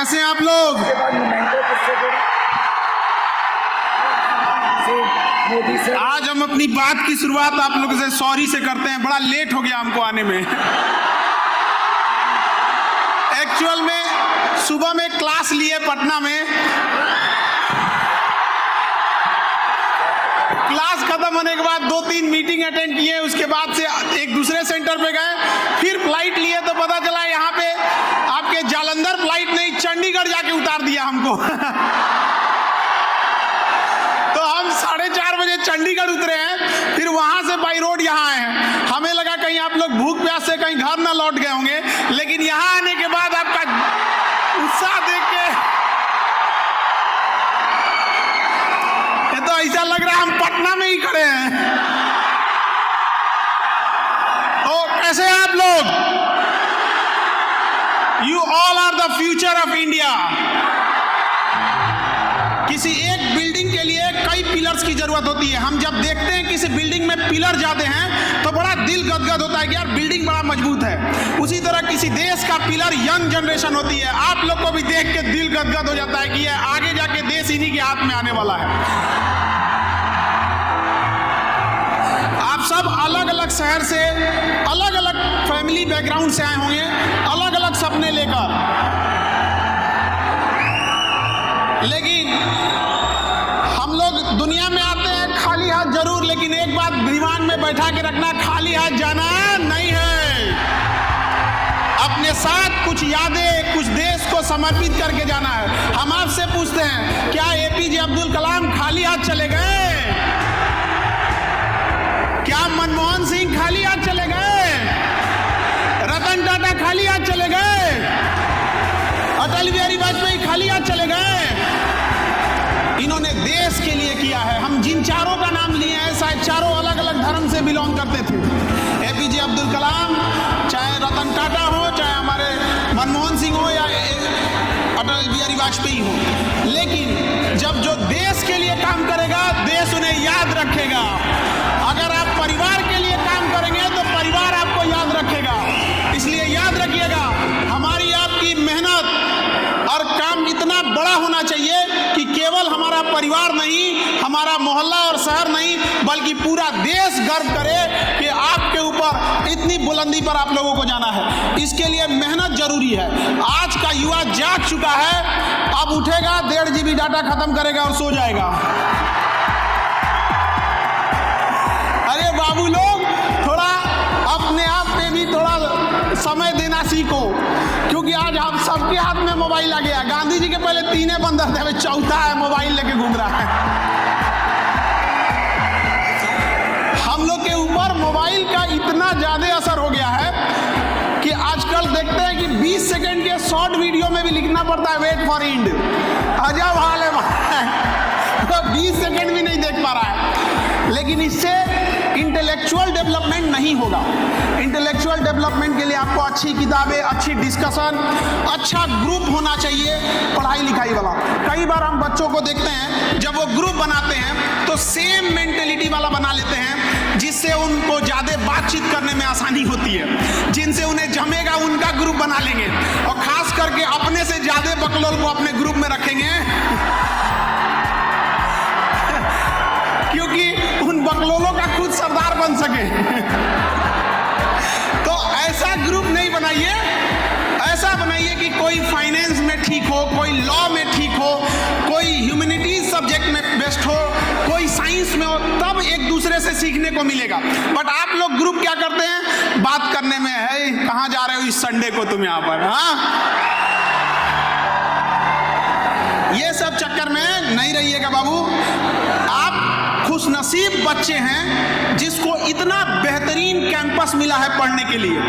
कैसे हैं आप लोग? आज हम अपनी बात की शुरुआत आप लोगों से सॉरी से करते हैं, बड़ा लेट हो गया हमको आने में। एक्चुअल में सुबह में क्लास लिए पटना में, क्लास खत्म होने के बाद 2-3 मीटिंग अटेंड किए, उसके बाद से एक दूसरे सेंटर पे गए, फिर फ्लाइट लिए तो पता चला यहाँ पे आपके जालंधर फ्लाइट नहीं, चंडीगढ़ जाके उतार दिया हमको। तो हम 4:30 बजे चंडीगढ़ उतरे हैं, फिर वहां से बाई रोड यहाँ आए हैं। हमें लगा कहीं आप लोग भूख प्यास से कहीं घर ना लौट गए होंगे, लेकिन यहाँ आने के बाद आपका उत्साह देख के ये तो ऐसा लग रहा है हम पटना में ही खड़े हैं। तो कैसे हैं आप लोग? You all are the future of India. किसी एक बिल्डिंग के लिए कई पिलर्स की जरूरत होती है। हम जब देखते हैं किसी बिल्डिंग में पिलर जाते हैं तो बड़ा दिल गदगद होता है कि यार बिल्डिंग बड़ा मजबूत है। उसी तरह किसी देश का पिलर यंग जनरेशन होती है। आप लोग को भी देख के दिल गदगद हो जाता है कि ये आगे जाके देश इन्हीं के हाथ में आने वाला है। आप सब अलग अलग शहर से, अलग अलग फैमिली बैकग्राउंड से आए होंगे, अलग अलग सपने लेकर, लेकिन हम लोग दुनिया में आते हैं खाली हाथ जरूर, लेकिन एक बात दिमाग में बैठा के रखना, खाली हाथ जाना नहीं है। अपने साथ कुछ यादें, कुछ देश को समर्पित करके जाना है। हम आपसे पूछते हैं, क्या एपीजे अब्दुल कलाम खाली हाथ चले गए? क्या मनमोहन सिंह खाली हाथ चले गए? रतन टाटा खाली हाथ चले गए? अटल बिहारी वाजपेयी खाली हाथ चले गए? इन्होंने देश के लिए किया है। हम जिन चारों का नाम लिए हैं, शायद चारों अलग अलग धर्म से बिलोंग करते थे। एपीजे अब्दुल कलाम, चाहे रतन टाटा हो, चाहे हमारे मनमोहन सिंह हो या अटल बिहारी वाजपेयी हो, लेकिन जब जो देश के लिए काम करेगा, देश उन्हें याद रखेगा। अगर आप परिवार के लिए काम करेंगे तो परिवार आपको याद रखेगा। इसलिए याद रखिएगा, हमारी आपकी मेहनत और काम इतना बड़ा होना चाहिए कि केवल हमारा परिवार नहीं, हमारा मोहल्ला और शहर नहीं, बल्कि पूरा देश गर्व करे कि आपके ऊपर इतनी बुलंदी पर आप लोगों को जाना है। इसके लिए मेहनत जरूरी है। आज का युवा जाग चुका है, अब उठेगा, 1.5 GB डाटा खत्म करेगा और सो जाएगा। अरे बाबू लोग, थोड़ा अपने आप पे भी थोड़ा समय देना सीखो, क्योंकि आज आप सबके हाथ में मोबाइल आ गया। गांधी जी के पहले 3 बंदर थे, अभी चौथा है, मोबाइल लेके घूम रहा है। हम लोग के ऊपर मोबाइल का इतना ज्यादा असर हो गया है कि आजकल देखते हैं कि 20 सेकंड के शॉर्ट वीडियो में भी लिखना पड़ता है वेट फॉर एंड। अजब हाल है, तो 20 सेकंड भी नहीं देख पा रहा है। लेकिन इससे इंटेलेक्चुअल डेवलपमेंट नहीं होगा। इंटेलेक्चुअल डेवलपमेंट के लिए आपको अच्छी किताबें, अच्छी डिस्कशन, अच्छा ग्रुप होना चाहिए पढ़ाई लिखाई वाला। कई बार हम बच्चों को देखते हैं, जब वो ग्रुप बनाते हैं तो सेम मेंटेलिटी वाला बना लेते हैं, जिससे उनको ज्यादा बातचीत करने में आसानी होती है। जिनसे उन्हें जमेगा उनका ग्रुप बना लेंगे, और खास करके अपने से ज्यादा बकलोल को अपने ग्रुप में रखेंगे, क्योंकि उन बकलोलों का खुद सरदार बन सके। तो ऐसा ग्रुप नहीं बनाइए, ऐसा बनाइए कि कोई फाइनेंस में ठीक हो, कोई लॉ में ठीक हो, कोई ह्यूमैनिटीज सब्जेक्ट में बेस्ट हो, कोई साइंस में हो, तब एक दूसरे से सीखने को मिलेगा। बट आप लोग ग्रुप क्या करते हैं? बात करने में है, कहाँ जा रहे हो इस संडे को तुम यहाँ पर? हाँ, ये सब चक्कर में नहीं रहिएगा बाबू। आप खुशनसीब बच्चे हैं जिसको इतना बेहतरीन कैंपस मिला है पढ़ने के लिए।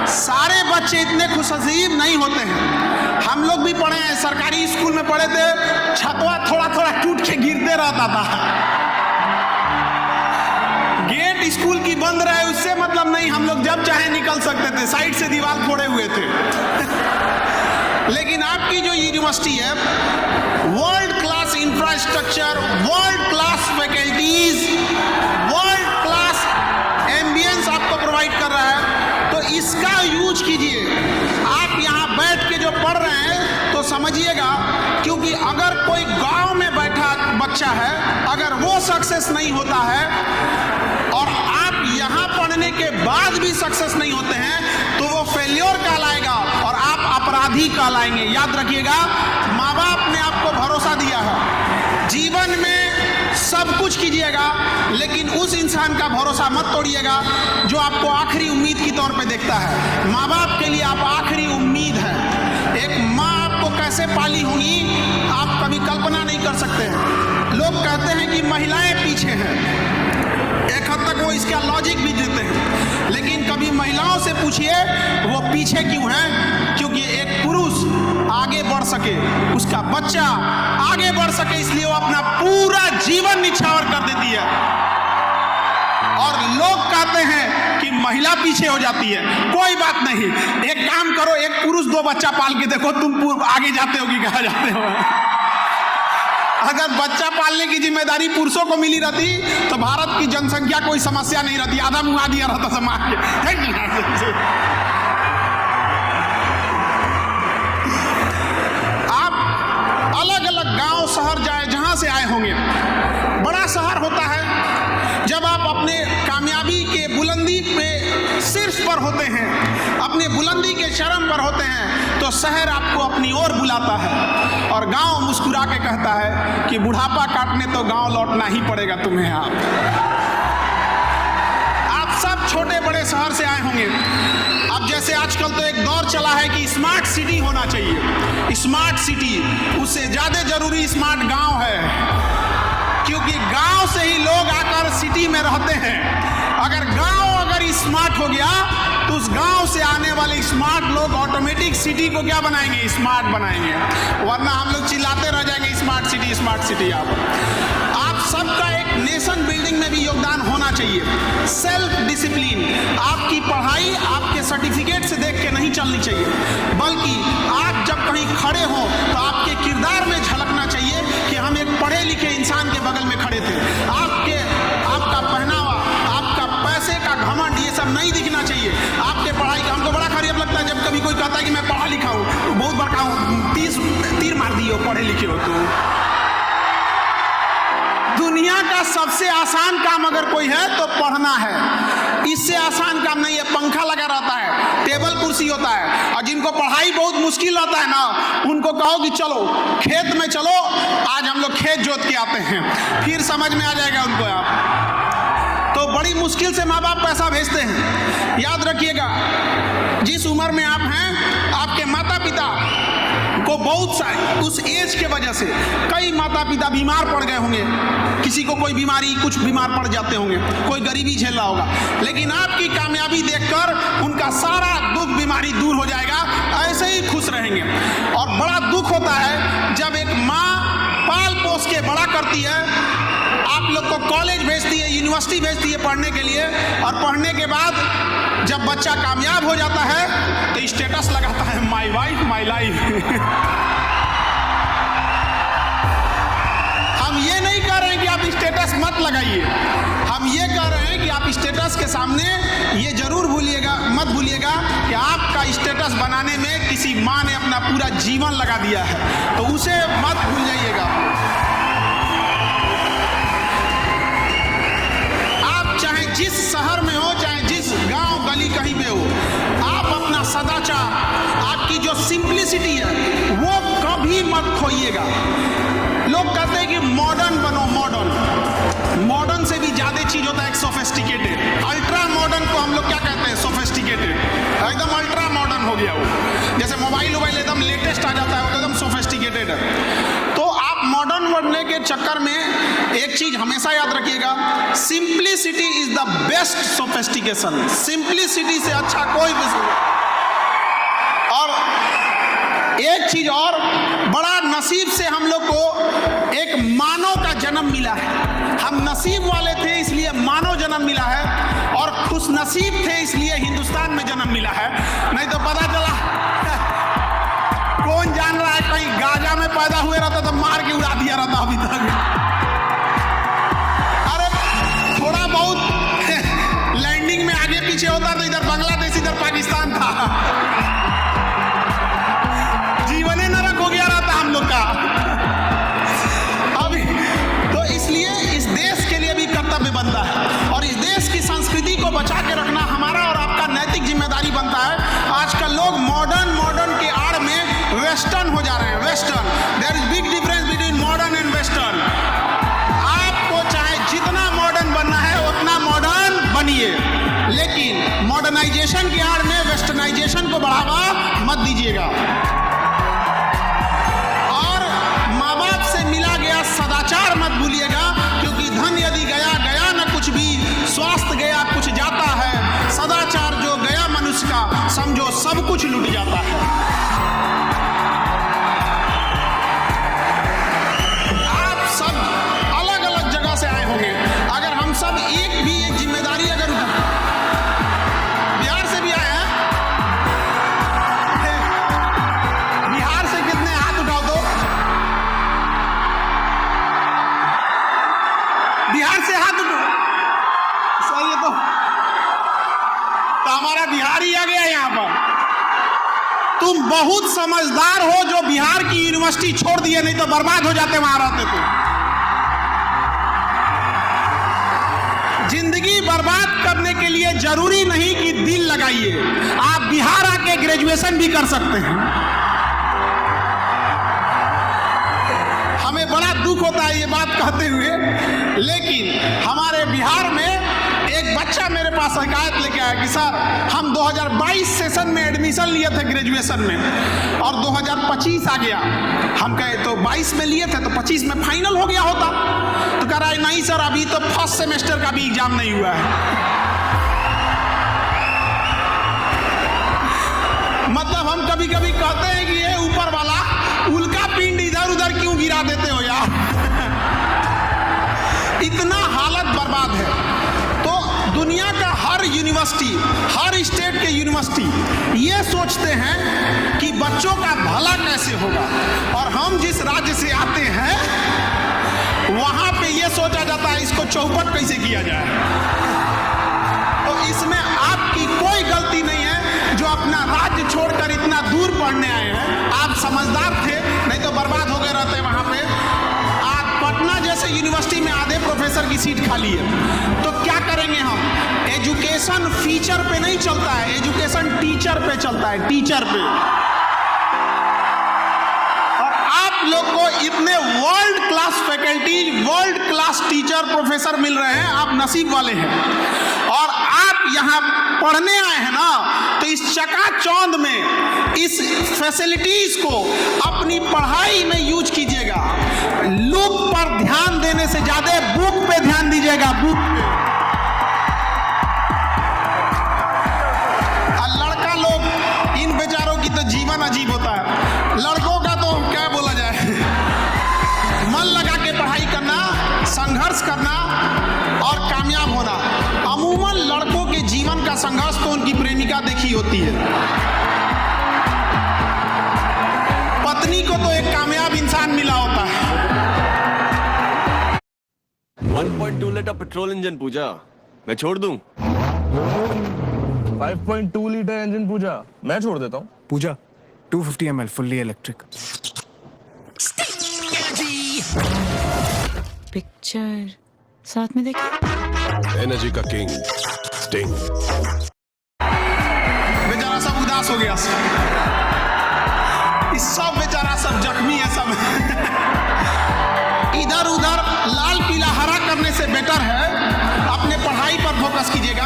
सारे बच्चे इतने खुशनसीब नहीं होते हैं। हम लोग भी पढ़े हैं, सरकारी स्कूल में पढ़े थे, छतवा थोड़ा थोड़ा टूट के गिरते रहता था। गेट स्कूल की बंद रहे उससे मतलब नहीं, हम लोग जब चाहे निकल सकते थे, साइड से दीवार फोड़े हुए थे। लेकिन आपकी जो यूनिवर्सिटी है, world class infrastructure, world class faculties, world class ambience आपको प्रोवाइड कर रहा है, तो इसका यूज कीजिए। आप यहाँ बैठ के जो पढ़ रहे हैं तो समझ अगर कोई गांव में बैठा बच्चा है, अगर वो सक्सेस नहीं होता है और आप यहां पढ़ने के बाद भी सक्सेस नहीं होते हैं, तो वो फेल्योर कहलाएगा और आप अपराधी कहलाएंगे। याद रखिएगा, माँ बाप ने आपको भरोसा दिया है, जीवन में सब कुछ कीजिएगा, लेकिन उस इंसान का भरोसा मत तोड़िएगा जो आपको आखिरी उम्मीद की तौर पे देखता है। माँ बाप के लिए आप आखिरी उम्मीद है। एक माँ आपको कैसे पाली होगी आप कभी कल्पना नहीं कर सकते हैं। लोग कहते हैं कि महिलाएं पीछे हैं, एक हद तक वो इसका लॉजिक भी देते हैं, लेकिन कभी महिलाओं से पूछिए वो पीछे क्यों हैं। क्योंकि एक पुरुष आगे बढ़ सके, उसका बच्चा आगे बढ़ सके, इसलिए वो अपना पूरा जीवन निछावर कर देती है। और लोग कहते हैं कि महिला पीछे हो जाती है। कोई बात नहीं, एक काम करो, एक पुरुष 2 बच्चा पाल के देखो, तुम आगे जाते हो कि कहाँ जाते हो। अगर बच्चा पालने की जिम्मेदारी पुरुषों को मिली रहती तो भारत की जनसंख्या कोई समस्या नहीं रहती, आधा मुआ दिया रहता समाज के। आप अलग अलग गांव शहर जाए, जहां से आए होंगे, बड़ा शहर होता है जब आप अपने कामयाबी के बुलंदी पे शीर्ष पर होते हैं, अपने बुलंदी के चरम पर होते हैं, तो शहर आपको अपनी ओर बुलाता है और गांव मुस्कुरा के कहता है कि बुढ़ापा काटने तो गांव लौटना ही पड़ेगा तुम्हें। आप सब छोटे बड़े शहर से आए होंगे। अब जैसे आजकल तो एक दौर चला है कि स्मार्ट सिटी होना चाहिए, स्मार्ट सिटी, उससे ज्यादा जरूरी स्मार्ट गांव है, क्योंकि गांव से ही लोग आकर सिटी में रहते हैं। अगर गांव स्मार्ट हो गया तो उस गांव से आने वाले स्मार्ट लोग ऑटोमेटिक सिटी को क्या बनाएंगे, स्मार्ट बनाएंगे, वरना हम लोग चिल्लाते रह जाएंगे स्मार्ट सिटी स्मार्ट सिटी। आप सबका एक नेशन बिल्डिंग में भी योगदान होना चाहिए। सेल्फ डिसिप्लिन, आपकी पढ़ाई आपके सर्टिफिकेट से देख के नहीं चलनी चाहिए, बल्कि आप जब कहीं खड़े हो तो आपके किरदार में झलकना चाहिए कि हम एक पढ़े लिखे इंसान के बगल में खड़े थे। आपका पहनावा, आपका पैसे का घमंड, ये सब नहीं दिखना चाहिए। आपके पढ़ाई का, हमको बड़ा खराब लगता है जब कभी कोई कहता है कि मैं पढ़ा लिखा हूँ, तो बहुत बड़का हूँ, 30 तीर मार दिए हो, पढ़े लिखे हो। तो दुनिया का सबसे आसान काम अगर कोई है तो पढ़ना है, इससे आसान काम नहीं है। पंखा लगा रहता है, टेबल कुर्सी होता है, और जिनको पढ़ाई बहुत मुश्किल रहता है ना, उनको कहो कि चलो खेत में चलो, आज हम लोग खेत जोत के आते हैं, फिर समझ में आ जाएगा उनको। आप तो बड़ी मुश्किल से माँ बाप पैसा भेजते हैं। याद रखिएगा, जिस उम्र में आप हैं, आपके माता पिता को बहुत सारी उस एज के वजह से कई माता पिता बीमार पड़ गए होंगे, किसी को कोई बीमारी, कुछ बीमार पड़ जाते होंगे, कोई गरीबी झेल रहा होगा, लेकिन आपकी कामयाबी देखकर उनका सारा दुख बीमारी दूर हो जाएगा, ऐसे ही खुश रहेंगे। और बड़ा दुख होता है जब एक माँ पाल पोस के बड़ा करती है, आप लोग को कॉलेज भेजती है, यूनिवर्सिटी भेजती है पढ़ने के लिए, और पढ़ने के बाद जब बच्चा कामयाब हो जाता है तो स्टेटस लगाता है, माय वाइफ माय लाइफ। हम ये नहीं कह रहे हैं कि आप स्टेटस मत लगाइए, हम ये कह रहे हैं कि आप स्टेटस के सामने ये जरूर मत भूलिएगा कि आपका स्टेटस बनाने में किसी माँ ने अपना पूरा जीवन लगा दिया है, तो उसे मत भूल जाइएगा। आप चाहे जिस शहर में हो, चाहे जिस गांव गली कहीं पे हो, आप अपना सदाचार, आपकी जो सिंप्लिसिटी है वो कभी मत खोइएगा। लोग कहते हैं कि मॉडर्न बनो, मॉडर्न से भी ज्यादा चीज होता है एक सोफिस्टिकेटेड। अल्ट्रा मॉडर्न को हम लोग क्या कहते हैं, सोफिस्टिकेटेड, एकदम अल्ट्रा मॉडर्न हो गया वो। जैसे मोबाइल एकदम लेटेस्ट आ जाता है, वो तो एकदम सोफिस्टिकेटेड है। तो आप मॉडर्न बनने के चक्कर में एक चीज हमेशा याद रखिएगा, simplicity is the best sophistication. Simplicity से अच्छा कोई भी। और एक चीज और, बड़ा नसीब से हम लोग को एक मानव का जन्म मिला है। हम नसीब वाले थे इसलिए मानव जन्म मिला है, और खुश नसीब थे इसलिए हिंदुस्तान में जन्म मिला है। नहीं तो पता चला कौन जान रहा है, कहीं गाजा में पैदा हुए रहता तो मार के उड़ा दिया रहता अभी तक। अरे थोड़ा बहुत लैंडिंग में आगे पीछे होता तो इधर बांग्लादेश इधर पाकिस्तान था, जीवन ही नरक हो गया रहता हम लोग का। बढ़ावा मत दीजिएगा। और माँ बाप से मिला गया सदाचार मत भूलिएगा, क्योंकि धन यदि गया गया न कुछ भी, स्वास्थ्य गया कुछ जाता है, सदाचार जो गया मनुष्य का समझो सब कुछ लुट जाता है। आप सब अलग अलग जगह से आए होंगे, अगर हम सब एक जिम्मेदारी अगर बिहार से भी आए हैं, बिहार से कितने हाथ उठाओ तो, बिहार से हाथ उठाओ, सही है तो हमारा बिहार ही आ गया यहां पर। तुम बहुत समझदार हो जो बिहार की यूनिवर्सिटी छोड़ दिए, नहीं तो बर्बाद हो जाते वहां रहते तुम। जिंदगी बर्बाद करने के लिए जरूरी नहीं कि दिल लगाइए, आप बिहार आके ग्रेजुएशन भी कर सकते हैं। हमें बड़ा दुख होता है ये बात कहते हुए, लेकिन हमारे बिहार में एक बच्चा मेरे पास शिकायत लेके आया कि सर हम 2022 सेशन में एडमिशन लिए थे ग्रेजुएशन में और 2025 आ गया। हम कहे तो 22 में लिए थे तो 25 में फाइनल हो गया होता। तो कह रहा है नहीं सर, अभी तो फर्स्ट सेमेस्टर का भी एग्जाम नहीं हुआ है। मतलब हम कभी कभी कहते हैं कि ये ऊपर वाला उल्का पिंड इधर उधर क्यों गिरा देते हो यार। इतना हालत बर्बाद है। तो दुनिया का हर यूनिवर्सिटी, हर स्टेट के यूनिवर्सिटी ये सोचते हैं कि बच्चों का भला कैसे होगा, और हम जिस राज्य से आते हैं वहां पे ये सोचा जाता है इसको चौपट कैसे किया जाए। तो इसमें आपकी कोई गलती नहीं है जो अपना राज्य छोड़कर इतना दूर पढ़ने आए हैं। आप समझदार थे, नहीं तो बर्बाद हो गए रहते वहां पे। पटना जैसे यूनिवर्सिटी में आधे प्रोफेसर की सीट खाली है, तो क्या करेंगे हम। एजुकेशन फीचर पे नहीं चलता है, एजुकेशन टीचर पे चलता है, टीचर पे। और आप लोग को इतने world class faculty, world class teacher professor मिल रहे हैं, आप नसीब वाले हैं। और आप यहाँ पढ़ने आए हैं ना, तो इस चकाचौंध में इस फैसिलिटीज को अपनी पढ़ाई में यूज कीजिएगा। लुक पर ध्यान देने से ज्यादा बुक पे ध्यान दीजिएगा, बुक पे। लड़का लोग, इन बेचारों की तो जीवन अजीब होता है। लड़कों का तो क्या बोला जाए, मन लगा के पढ़ाई करना, संघर्ष करना और कामयाब होना। अमूमन लड़कों के जीवन का संघर्ष तो उनकी प्रेमिका देखी होती है। पत्नी को तो एक कामयाब इंसान मिला होता है। 1.2 लीटर पेट्रोल इंजन पूजा, मैं छोड़ दूं? 5.2 लीटर इंजन पूजा, मैं छोड़ देता हूँ। पूजा 250 ml फुल्ली इलेक्ट्रिक। पिक्चर साथ में देखें। एनर्जी का किंग स्टिंग। बेचारा सब उदास हो गया, इस सब बेचारा सब जख्मी है सब। इधर उधर लाल पीला हरा करने से बेटर है अपने पढ़ाई पर फोकस कीजिएगा,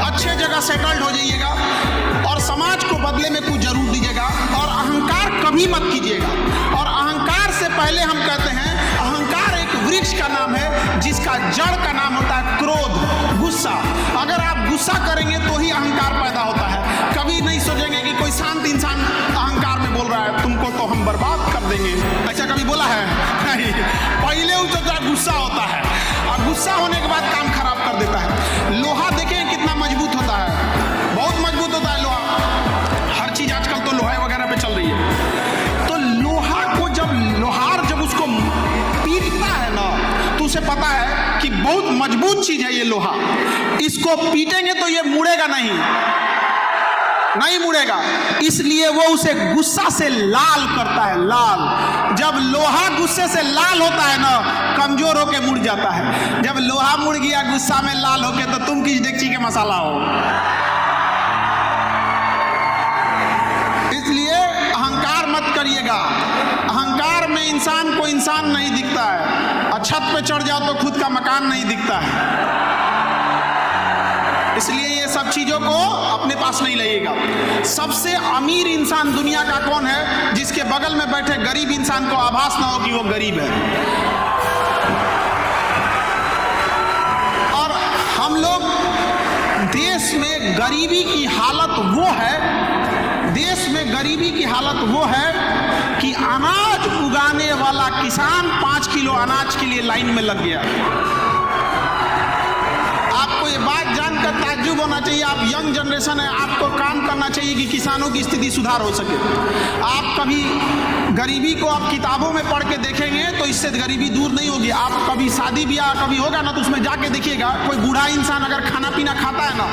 अच्छे जगह सेटल्ड हो जाइएगा और समाज को बदले में कुछ जरूर दीजिएगा। और अहंकार कभी मत कीजिएगा। और अहंकार से पहले हम कहते हैं अहंकार एक वृक्ष का नाम है जिसका जड़ का नाम होता है क्रोध, गुस्सा। अगर आप गुस्सा करेंगे तो ही अहंकार पैदा होता है। कभी नहीं सोचेंगे कि कोई शांत इंसान अहंकार में बोल रहा है तुमको तो हम बर्बाद कर देंगे, ऐसा कभी बोला है? नहीं, पहले उसका गुस्सा होता है और गुस्सा होने के बाद काम खराब कर देता है। लोहा देखें कितना मजबूत होता है, बहुत मजबूत होता है लोहा। हर चीज आजकल तो लोहा वगैरह पे चल रही है। तो लोहा को लोहार जब उसको पीटता है ना, तो उसे पता है कि बहुत मजबूत चीज है ये लोहा, इसको पीटेंगे तो ये मुड़ेगा नहीं मुड़ेगा। इसलिए वो उसे गुस्सा से लाल करता है, लाल। जब लोहा गुस्से से लाल होता है ना, कमजोर होके मुड़ जाता है। जब लोहा मुड़ गया गुस्सा में लाल होके, तो तुम किस डेगची के मसाला हो। इसलिए अहंकार मत करिएगा। अहंकार में इंसान को इंसान नहीं दिखता है। छत पे चढ़ जाओ तो खुद का मकान नहीं दिखता है। इसलिए ये सब चीजों को अपने पास नहीं लाइएगा। सबसे अमीर इंसान दुनिया का कौन है? जिसके बगल में बैठे गरीब इंसान को आभास ना हो कि वो गरीब है। और हम लोग देश में गरीबी की हालत वो है, देश में गरीबी की हालत वो है कि अनाज उगाने वाला किसान 5 किलो अनाज के लिए लाइन में लग गया। आपको ये बात जानकर ताज्जुब होना चाहिए, आप यंग जनरेशन है, आपको काम करना चाहिए कि किसानों की स्थिति सुधार हो सके। आप कभी गरीबी को आप किताबों में पढ़ के देखेंगे तो इससे गरीबी दूर नहीं होगी। आप कभी शादी ब्याह कभी होगा ना तो उसमें जाके देखिएगा, कोई बूढ़ा इंसान अगर खाना पीना खाता है ना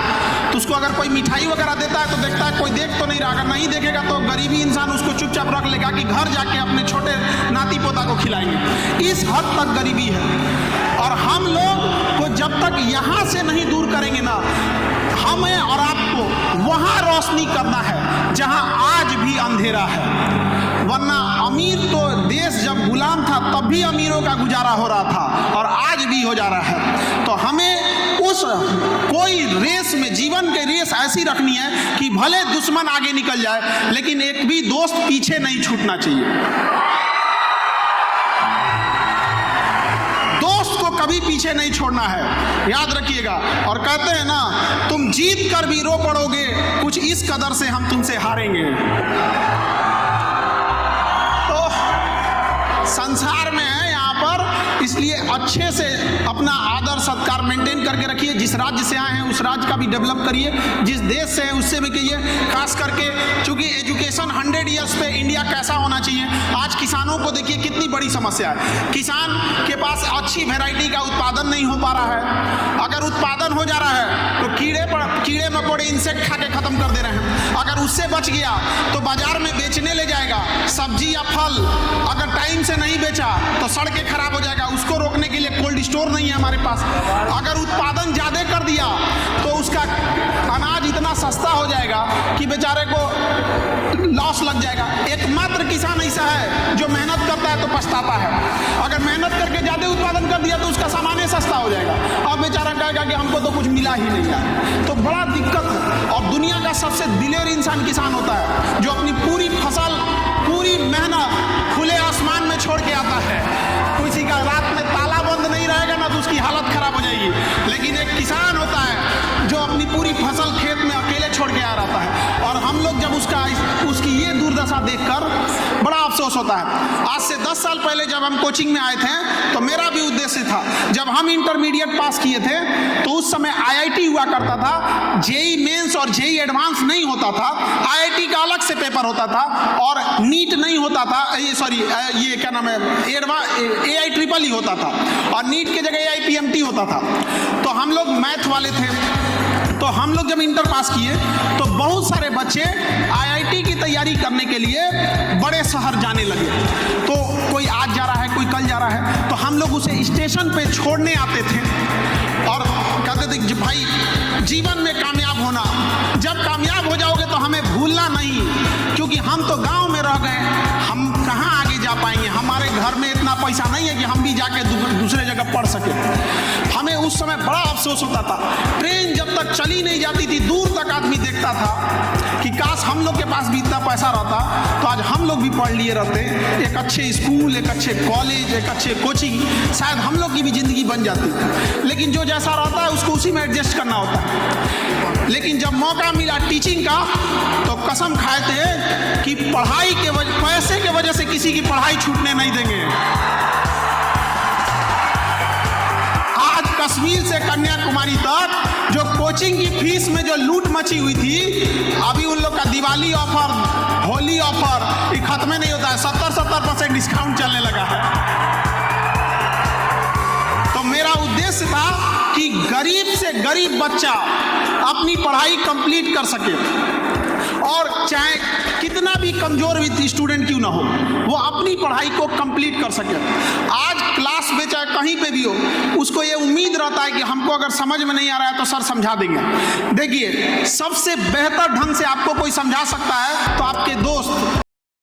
तो उसको अगर कोई मिठाई वगैरह देता है तो देखता है कोई देख तो नहीं रहा, अगर नहीं देखेगा तो गरीबी इंसान उसको चुपचाप रख लेगा कि घर जाके अपने छोटे नाती पोता को खिलाएंगे। इस हद तक गरीबी है। और हम लोग को जब तक यहाँ से नहीं दूर करेंगे ना, हमें और आपको वहाँ रोशनी करना है जहाँ आज भी अंधेरा है। वरना अमीर तो देश जब गुलाम था तब भी अमीरों का गुजारा हो रहा था और आज भी हो जा रहा है। तो हमें उस कोई रेस में, जीवन के रेस ऐसी रखनी है कि भले दुश्मन आगे निकल जाए लेकिन एक भी दोस्त पीछे नहीं छूटना चाहिए। दोस्त को कभी पीछे नहीं छोड़ना है, याद रखिएगा। और कहते हैं ना, तुम जीत कर भी रो पड़ोगे, कुछ इस कदर से हम तुमसे हारेंगे। तो संसार में है यहाँ पर, इसलिए अच्छे से अपना आदर सत्कार मेंटेन करके रखिए। जिस राज्य से आए हैं उस राज्य का भी डेवलप करिए, जिस देश से है उससे भी कहिए। खास करके चूंकि एजुकेशन 100 ईयर्स पे इंडिया कैसा होना चाहिए, आज किसानों को देखिए कितनी बड़ी समस्या है। किसान के पास अच्छी वैरायटी का उत्पादन नहीं हो पा रहा है। अगर उत्पादन हो जा रहा है तो कीड़े मकोड़े इंसेक्ट खा के खत्म कर दे रहे हैं। अगर उससे बच गया तो बाजार में बेचने ले जाएगा। सब्जी या फल अगर टाइम से नहीं बेचा तो सड़ के खराब हो जाएगा, उसको रोकने के लिए कोल्ड स्टोर नहीं है हमारे पास। अगर उत्पादन ज्यादा कर दिया तो उसका अनाज इतना सस्ता हो जाएगा कि बेचारे को लॉस लग जाएगा। एकमात्र किसान ऐसा है जो मेहनत करता है तो पछताता है। अगर मेहनत करके ज्यादा उत्पादन कर दिया तो उसका सामान सस्ता हो जाएगा, अब बेचारा कहेगा कि हमको तो कुछ मिला ही नहीं है। तो बड़ा दिक्कत है। और दुनिया का सबसे दिलेर इंसान किसान होता है, जो अपनी पूरी फसल, पूरी मेहनत खुले आसमान में छोड़ के आता है। किसी का रात में ताला बंद नहीं रहेगा ना तो उसकी हालत खराब हो जाएगी। लेकिन एक किसान होता है जो अपनी पूरी फसल खेत में अकेले छोड़ के आ रहा है। और हम लोग जब उसकी ये दुर्दशा देखकर बड़ा अफसोस होता है। आज से 10 साल पहले जब हम कोचिंग में आए थे तो मेरा भी उद्देश्य था, जब हम इंटरमीडिएट पास किए थे तो उस समय IIT हुआ करता था, जेई मेंस और जेई एडवांस नहीं होता था। IIT का अलग से पेपर होता था और नीट नहीं होता था, ये क्या नाम है, AIEEE होता था। और नीट की जगह AIPMT होता था। तो हम लोग मैथ वाले थे, तो हम लोग जब इंटर पास किए तो बहुत सारे बच्चे IIT की तैयारी करने के लिए बड़े शहर जाने लगे। तो कोई आज जा रहा है, कोई कल जा रहा है, तो हम लोग उसे स्टेशन पे छोड़ने आते थे और कहते थे भाई जीवन में कामयाब होना, जब कामयाब हो जाओगे तो हमें भूलना नहीं, क्योंकि हम तो गांव में रह गए, हम कहाँ आगे जा पाएंगे, हमारे घर में इतना पैसा नहीं है कि हम भी जाके दूसरे जगह पढ़ सके। हमें उस समय बड़ा अफसोस होता था। ट्रेन जब तक चली नहीं जाती थी, दूर तक आदमी देखता था कि काश हम लोग के पास भी इतना पैसा रहता तो आज हम लोग भी पढ़ लिए रहते, एक अच्छे स्कूल, एक अच्छे कॉलेज, एक अच्छे कोचिंग, शायद हम लोग की भी जिंदगी बन जाती। लेकिन जो जैसा रहता है उसको उसी में एडजस्ट करना होता है। लेकिन जब मौका मिला टीचिंग का तो कसम खाए थे कि पढ़ाई के पैसे के वजह से किसी की पढ़ाई छूटने नहीं देंगे। आज कश्मीर से कन्याकुमारी तक जो कोचिंग की फीस में जो लूट मची हुई थी, अभी उन लोग का दिवाली ऑफर, होली ऑफर ये खत्म नहीं होता है, 70% डिस्काउंट चलने लगा है। तो मेरा उद्देश्य था कि गरीब से गरीब बच्चा अपनी पढ़ाई कंप्लीट कर सके, और चाहे कितना भी कमजोर स्टूडेंट क्यों ना हो, वो अपनी पढ़ाई को कंप्लीट कर सके। आज क्लास में चाहे कहीं पे भी हो, उसको ये उम्मीद रहता है कि हमको अगर समझ में नहीं आ रहा है तो सर समझा देंगे। देखिए, सबसे बेहतर ढंग से आपको कोई समझा सकता है तो आपके दोस्त